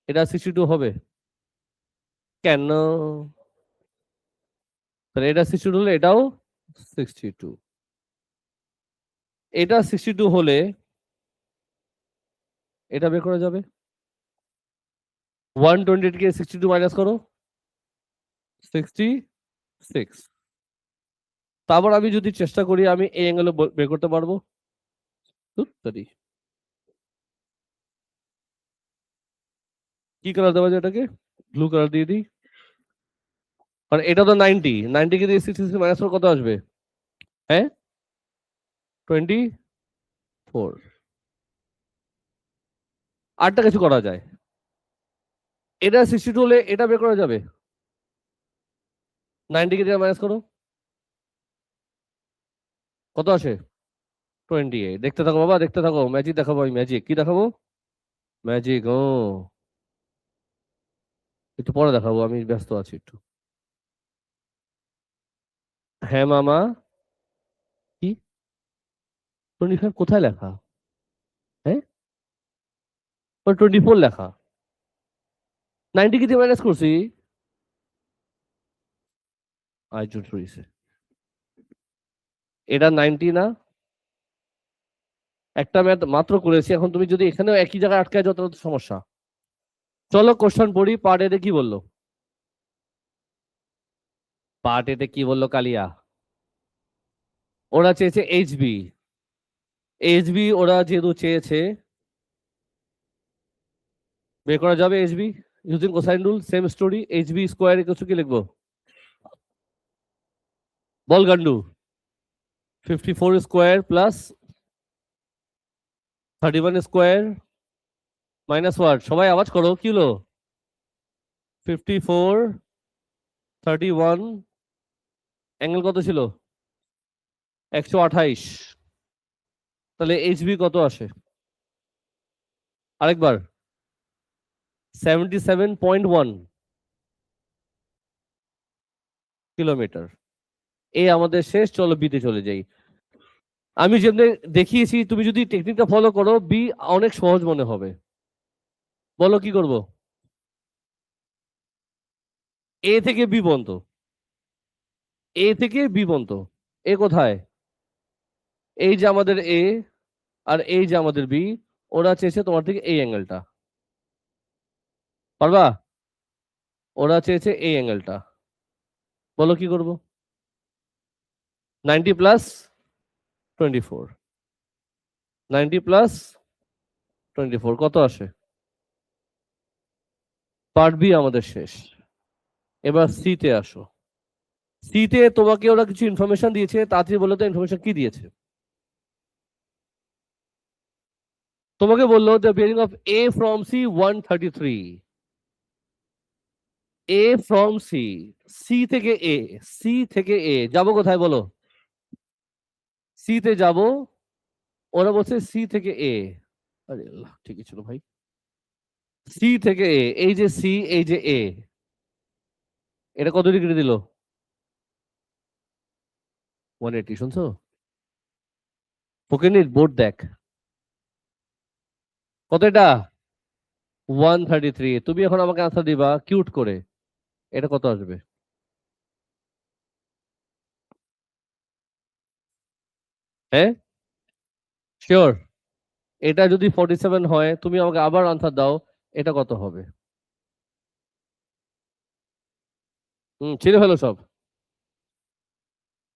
এটা 62 হবে কেন? তাহলে এটা 62 হলে এটাও 62। এটা 62 হলে এটা বের করা যাবে। 128 কে 62 মাইনাস করো, 66। তারপর আমি যদি চেষ্টা করি আমি এই অ্যাঙ্গেল বের করতে পারবো। সরি, কি কালার দেওয়া যায় এটাকে? ব্লু কালার দিয়ে দিই। মানে এটা তো 90, 90 কে দিয়ে 66 মাইনাস করে কত আসবে? হ্যাঁ, 24। আটটা কিছু করা যায়। এটা 62 হলে এটা বের করা যাবে। 90 কে দিয়ে মাইনাস করো, কত আসে? 28। দেখতে থাকো বাবা, দেখতে থাকো, ম্যাজিক দেখাবো আমি, ম্যাজিক কি দেখাবো? ম্যাজিক, ও একটু পরে দেখাবো, আমি ব্যস্ত আছি একটু। হ্যাঁ মামা। কি? 25 কোথায় লেখা? হ্যাঁ, ওই 24 লেখা। 90 কি দিয়ে মাইনাস করছি? আইজুট রয়েছে। এটা 90 না? একটা ম্যাথ মাত্র করেছি, এখন তুমি যদি এখানেও একই জায়গায় আটকায় যাও তাহলে তো সমস্যা। চলো কোশ্চেন পড়ি, পার্ট এতে কি বললো? পার্ট এতে কি বললো কালিয়া? ওরা চেয়েছে এইচবি। এইচবি ওরা যেহেতু চেয়েছে, বের করা যাবে HB using cosine rule, same story. HB square কিছু কি লিখবো? বল গান্ডু। 54 square plus 31 square minus what, সবাই আওয়াজ করো, কি হলো? 54, 31, অ্যাঙ্গেল কত ছিল? 128। তাহলে এইচবি কত আসে? আরেকবার। 77.1 কিলোমিটার। এই আমাদের শেষ, চলো বিতে চলে যাই। আমি যেমনি দেখিয়েছি তুমি যদি টেকনিকটা ফলো করো, বি অনেক সহজ মনে হবে। বলো কি করব? এ থেকে বি পর্যন্ত। এ থেকে বি পর্যন্ত। এ কোথায়? এই যে আমাদের এ, আর এই যে আমাদের বি, ওরা চেয়েছে তোমার থেকে এই অ্যাঙ্গেলটা। পারবা? ওরা চেয়েছে এই অ্যাঙ্গেলটা। বলো কি করব? 90 প্লাস 24। 90 প্লাস 24 কত আসে? পার্ট বি আমাদের শেষ। এবার সি তে আসো। সি তে তোমাকে ওরা কিছু ইনফরমেশন দিয়েছে, তাড়াতাড়ি বলো তো ইনফরমেশন কি দিয়েছে? তোমাকে বললো the bearing of A from C 133। A from C, C থেকে এ, সি থেকে এ যাবো কোথায় বলো? সি তে যাব। ওরা বলছে সি থেকে এ। আরে আল্লাহ, ঠিকই ছিল ভাই। সি থেকে এ, এই যে সি, এই যে এ, এটা কত ডিগ্রি দিল? 180। শুনছো? ফকিনির বোর্ড দেখ। কত এটা? 133। তুমি এখন আমাকে আনসার দিবা কিউট করে, এটা কত আসবে? হ্যাঁ, শিওর? এটা যদি 47 হয়, তুমি আমাকে আবার আনসার দাও, এটা কত হবে? ছিঁড়ে ফেলো সব।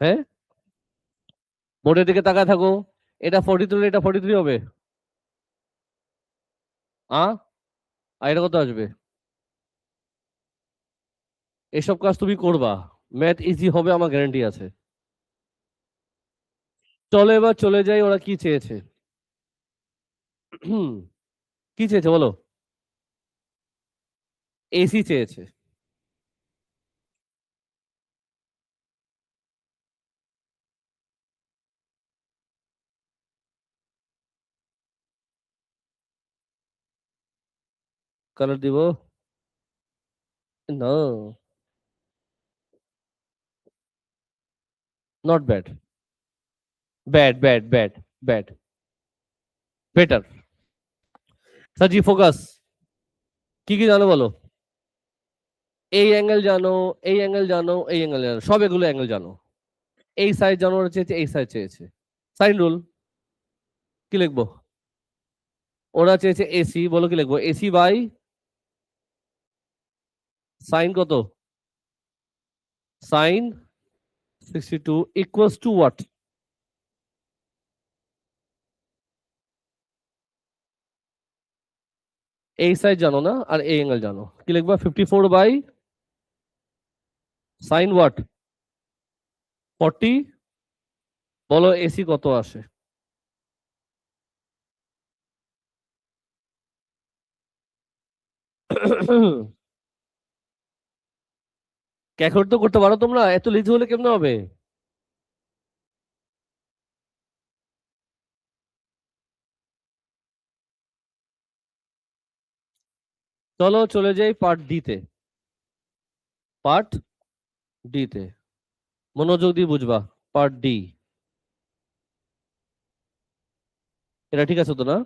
হ্যাঁ, বোর্ডের দিকে তাকায় থাকো। এটা 43, এটা 43 হবে। আ আর এটা কত আসবে? এসব কাজ তুমি করবা, ম্যাথ ইজি হবে আমার গ্যারান্টি আছে। চলো এবার চলে যাই, ওরা কি চেয়েছে। কি চেয়েছে বলো? এসি চেয়েছে। কালার দিব? No, not bad. Bad bad bad bad. Better. Saji focus. কি কি জানো বলো? এই অ্যাঙ্গেল জানো, এই অ্যাঙ্গেল জানো, এই অ্যাঙ্গেল জানো, সব এগুলো অ্যাঙ্গেল জানো। এই সাইড জানো, ওরা চেয়েছে এই সাইড চেয়েছে। সাইন রুল কি লিখবো? ওরা চেয়েছে এসি, বলো কি লিখবো? এসি বাই সাইন কত? Sine 62 equals to what? এই সাইড জানো না, আর এই অ্যাঙ্গেল জানো, কি লিখবা? 54 বাই সাইন হোয়াট? 40। বলো এসি কত আসে? ক্যালকুলেট তো করতে পারো তোমরা, এত লিজু হলে কেমনে হবে? চলো চলে যাই পার্ট ডি তে। পার্ট ডি তে মনোযোগ দিয়ে বুঝবা। পার্ট ডি, এটা ঠিক আছে তো না?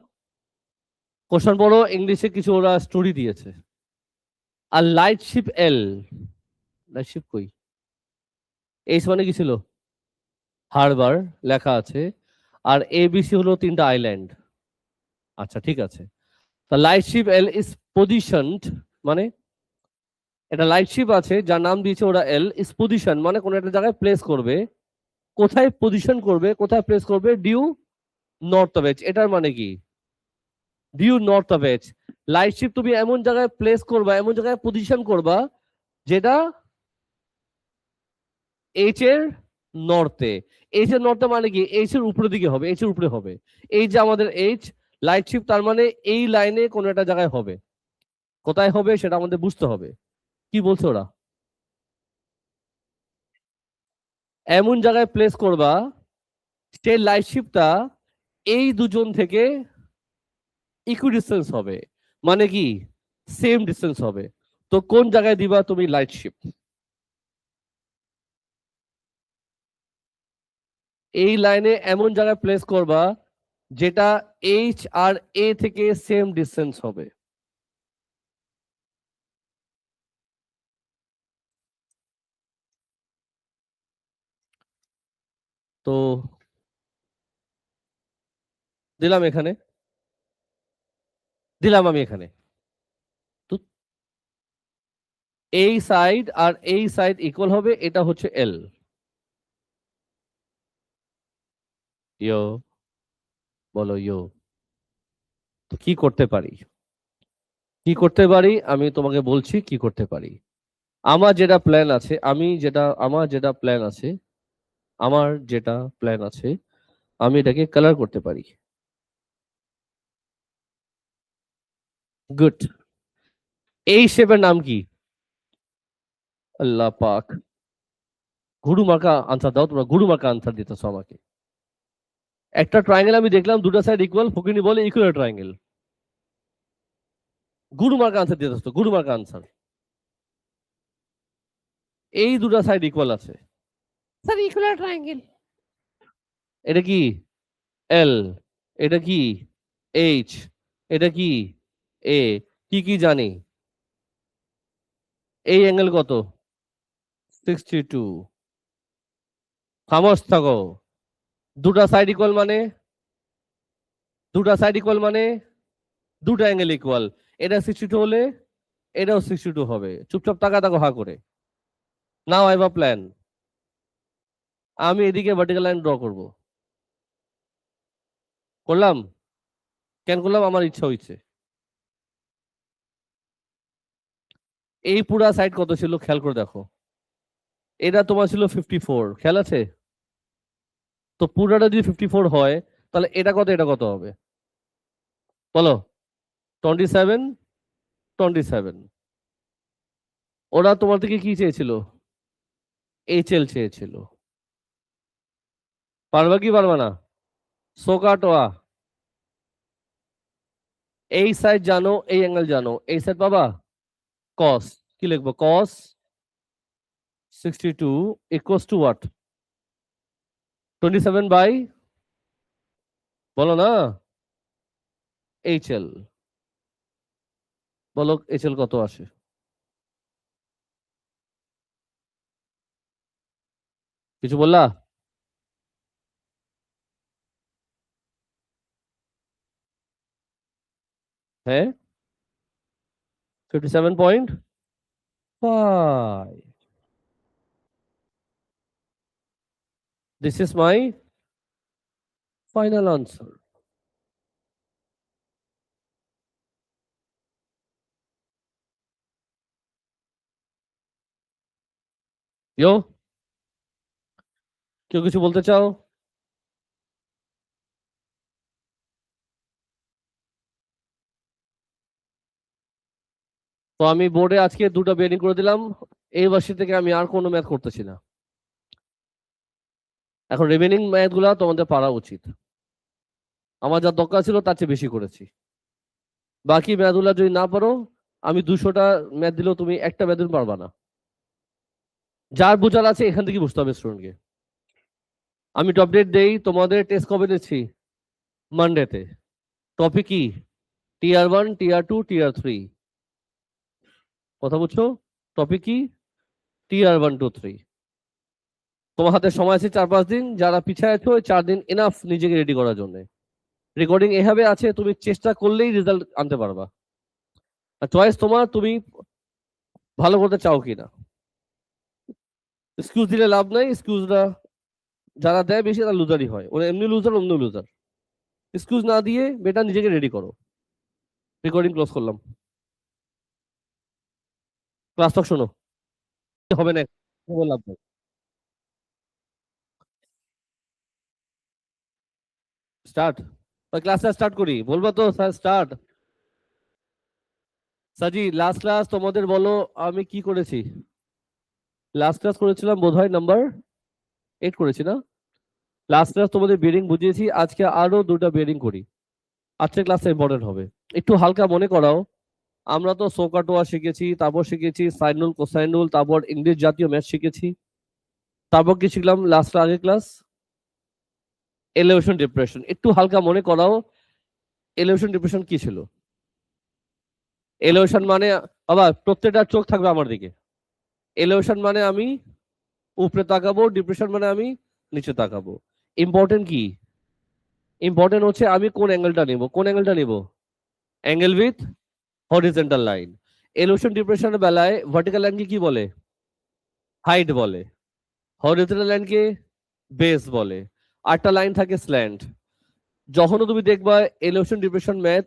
কোশ্চেন পড়ো, ইংলিশে কিছু ওরা স্টোরি দিয়েছে। আর লাইট শিপ এল, লাইট শিপ কই? এইচ মানে কি ছিল? হারবার লেখা আছে। আর এবিসি হলো তিনটা আইল্যান্ড। আচ্ছা ঠিক আছে। তা লাইট শিপ এল ইজ পজিশনড, মানে এটা লাইট শিপ আছে যার নাম দিয়েছে ওরা এল, ইজ পজিশন মানে কোন একটা জায়গায় প্লেস করবে। কোথায় পজিশন করবে, কোথায় প্লেস করবে? Due north of H. এটার মানে কি? Due north of H. Light ship তুমি এমন জায়গায় প্লেস করবা, এমন জায়গায় পজিশন করবা যেটা এইচ এর নর্থে। এইচ এর নর্থে মানে কি? এইচ এর উপরের দিকে হবে, এইচ এর উপরে হবে। এই যে আমাদের এইচ, লাইট শিপ তার মানে এই লাইনে কোন একটা জায়গায় হবে। কোথায় হবে সেটা আমাদের বুঝতে হবে। কি বলছে ওরা? এমন জায়গায় প্লেস করবা সেই লাইট শিপটা এই দুজন থেকে ইকুইডিস্টেন্স হবে, মানে কি সেম ডিস্টেন্স হবে। তো কোন জায়গায় দিবা তুমি লাইট শিপ? এই লাইনে এমন জায়গায় প্লেস করবা যেটা এইচ আর এ থেকে সেম ডিস্টেন্স হবে। তো দিলাম এখানে, দিলাম আমি এখানে। তো এই সাইড আর এই সাইড ইকুয়াল হবে, এটা হচ্ছে এল। ইয়ো, বলো ইয়ো। তো কি করতে পারি? কি করতে পারি আমি তোমাকে বলছি কি করতে পারি। আমার যেটা প্ল্যান আছে, আমার যেটা প্ল্যান আছে, আমার যেটা প্ল্যান আছে, আমি এটাকে কালার করতে পারি। গুড। এই শেপের নাম কি? আল্লাহ পাক, গুরু মার্কা আনসার দাও তোমরা, গুরু মার্কা আনসার দিতেছো আমাকে। একটা ট্রায়াঙ্গেল আমি দেখলাম, দুটো সাইড ইকুয়াল, ফকিনি বলে ইকুয়াল ট্রায়াঙ্গেল। গুরু মার্কা আনসার দিতেছো, গুরু মার্কা আনসার। এই দুটো সাইড ইকুয়াল আছে, স্যার ইকুয়াল ট্রায়াঙ্গেল। এটা কি? এল। এটা কি? এইচ। এটা কি? এ। কি কি জানি? এই অ্যাঙ্গেল কত? 62। খামোশ থাকো। দুটা সাইড ইকুয়াল মানে, দুটা সাইড ইকুয়াল মানে দুটো অ্যাঙ্গেল ইকুয়াল। এটা 62 হলে এটাও 62 হবে। চুপচাপ টাকা থাকো হা করে। Now I have a plan. আমি এদিকে ভার্টিক্যাল লাইন ড্র করব। করলাম। কেন করলাম? আমার ইচ্ছা হইছে। এই পুরা সাইড কত ছিল খেয়াল করে দেখো। এটা তোমার ছিল 54, খেয়াল আছে? তো পুরাটা যদি 54 হয়, তাহলে এটা কত, এটা কত হবে বলো? 27, 27। ওরা তোমার থেকে কি চেয়েছিল? এইচএল চেয়েছিল। পারবা কি পারবা না? সোকাটোয়া। এই সাইড জানো, এই অ্যাঙ্গেল জানো, এই সাইড পাবা। কস, কি লিখবো? কস 62 ইকুয়ালস টু হোয়াট? 27 বাই, বলো না, এইচএল। বলো এইচএল কত আসে? কিছু বললা? হ্যাঁ, 57.5। This is my final answer. Yo, কেউ কিছু বলতে চাও? তো আমি বোর্ডে আজকে দুটো বেরিং করে দিলাম। এই ভার্সিটি থেকে আমি আর কোনো ম্যাথ করতেছি না। এখন রিমেনিং ম্যাথ গুলা তোমাদের পারা উচিত। আমার যা দরকার ছিল তার চেয়ে বেশি করেছি। বাকি ম্যাথ গুলা যদি না পারো, আমি 200টা ম্যাথ দিলেও তুমি একটা ম্যাথ পারবা না। যার বোঝার আছে এখান থেকে বুঝতে হবে স্টুডেন্টকে। আমি টপ ডেট দেই, তোমাদের টেস্ট কবে দিচ্ছি? মানডেতে। টপিক কি? টিয়ার 1, টিয়ার 2, টিয়ার 3। কথা বুঝছো? টপিক কি? টিয়ার 1, 2, 3। তোমার হাতে সময় আছে 4-5 দিন। যারা পিছায় আছো 4 দিন এনাফ নিজেকে রেডি করার জন্য। রেকর্ডিং এভাবে আছে, তুমি চেষ্টা করলেই রেজাল্ট আনতে পারবা। চয়েস তোমার, তুমি ভালো করতে চাও কিনা। এক্সকিউজ দিলে লাভ নাই। এক্সকিউজটা যারা দেয় বেশি তারা লুজারই হয়। ওরা এমনি লুজার, অমনি লুজার। এক্সকিউজ না দিয়ে বেটা নিজেকে রেডি করো। রেকর্ডিং ক্লোজ করলাম। ক্লাস টক শোনো, হবে না, লাভ নাই। স্টার্ট। ক্লাসটা স্টার্ট করি, বলবা তো স্যার স্টার্ট? সাজি লাস্ট ক্লাস তোমাদের বলো আমি কি করেছি? লাস্ট ক্লাস করেছিলাম বোধহয় নাম্বার 8 করেছি না? লাস্ট ক্লাস তোমাদের বেরিং বুঝিয়েছি, আজকে আরো 2টা বেরিং করি। আজকের ক্লাসটা ইম্পর্টেন্ট হবে। একটু হালকা মনে করাও। আমরা তো সোকাটোয়া শিখেছি, তারপর শিখেছি সাইনুল, কোসাইনুল, তারপর ইংলিশ জাতীয় ম্যাথ শিখেছি। তারপর কি শিখলাম লাস্ট আগের ক্লাস? Elevation depression. একটু হালকা মনে করাও, এলিভেশন ডিপ্রেশন কি ছিল? এলিভেশন মানে, বাবা প্রত্যেকটা চোখ থাকবে আমার দিকে। এলিভেশন মানে আমি উপরে তাকাবো, ডিপ্রেশন মানে আমি নিচে তাকাবো। ইম্পর্টেন্ট কি? ইম্পর্টেন্ট হচ্ছে আমি কোন অ্যাঙ্গেলটা নিব। কোন অ্যাঙ্গেলটা নিব? Angle with horizontal line. Elevation ডিপ্রেশনের বেলায় ভার্টিক্যাল লাইনকে কি বলে? হাইট বলে। হরিজন্টাল লাইনকে বেস বলে। আরেকটা লাইন থাকে স্ল্যান্ট। যখনও তুমি দেখবা এলিভেশন ডিপ্রেশন ম্যাথ